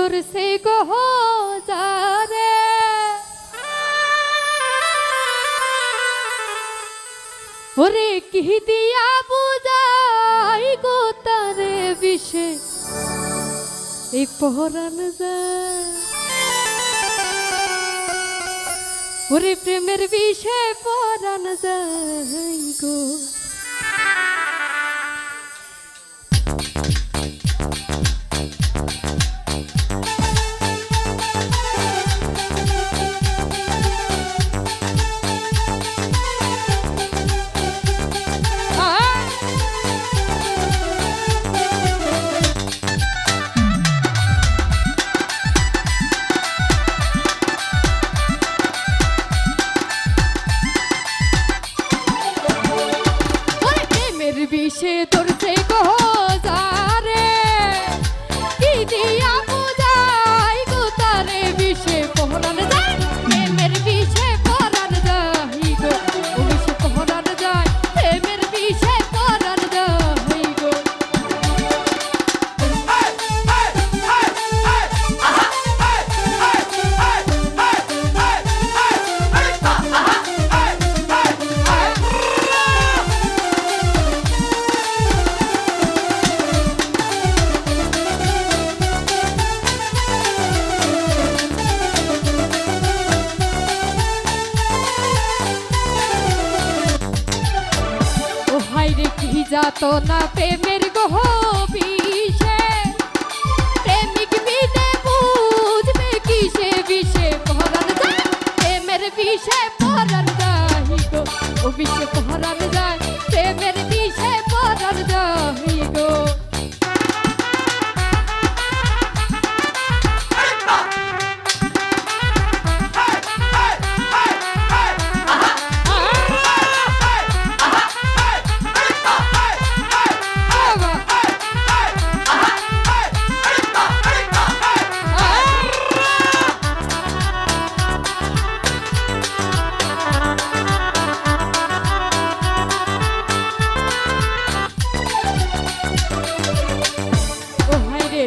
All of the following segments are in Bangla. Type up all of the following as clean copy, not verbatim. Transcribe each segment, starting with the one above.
তোর সে কহ যারে ওরে কি দিয়া বুঝাই গো তারে বিষে এই পহরান যায় ওরে প্রেমের বিষে পহরান যায় গো বিষে তোর সে কহ যারে কি দিয়া বুঝাই গো তারে বিষে পহরান যায় প্রেমের বিষে পহরান যায় গো ও বিষে পহরান যায় প্রেমের বিষে পহরান যায় গো যাত না প্রেমের গহ বিষে প্রেমিক বিদে বুঝবে কিসে বিষে পহরান যায় প্রেমের বিষে পহরান যায় গো ও বিষে পহরান যায় প্রেমের বিষে পহরান যায় গো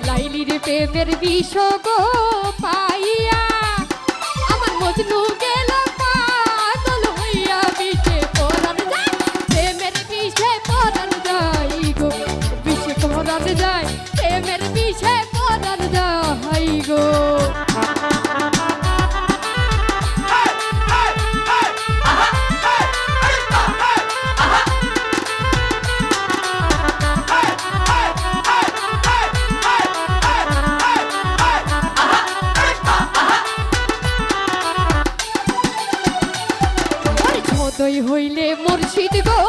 লাইলির প্রেমের বিষ গো পাইয়া আমার মজনু গেল পাগল হইয়া বিষে পহরান যায় প্রেমের বিষে পহরান যায় গো বিষে পহরান যায় প্রেমের বিষে পহরান যায় গো হইলে মুর্শিদ গো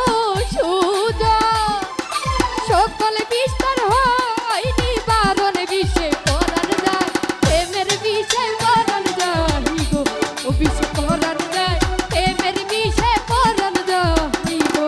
সুজা সকল বিস্তার হয় নিবারণ বিষে পহরান যায় প্রেমের বিষে পহরান যায় গো ও বিষে পহরান যায় প্রেমের বিষে পহরান যায় গো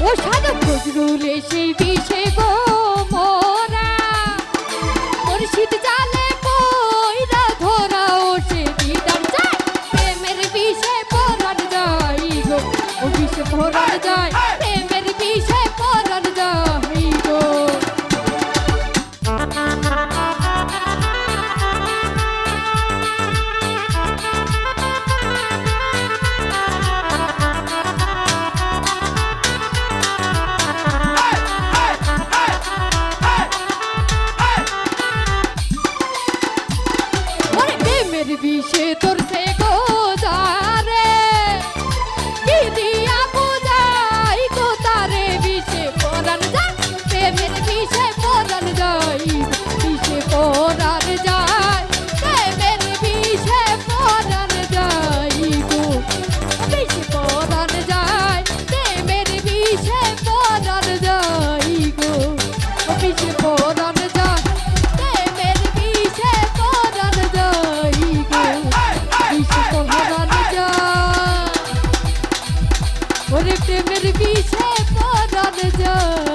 ও সাধু ফজরুল সেই বিষে গো মোরা মুর্শিদ জালে কইরা ধরা ও সে দিদার যায় প্রেমের বিষে পহরান যায় গো ও বিষে পহরান যায় প্রেমের বিষে পহরান যায় গো বিষে তোর সে গো যারে কি দিয়া বুঝাই গো বিষে পরাণ যায় প্রেমের বিষে পরাণ যায় গো বিষে পরাণ যায় ওরে প্রেমের বিষে পরাণ যায়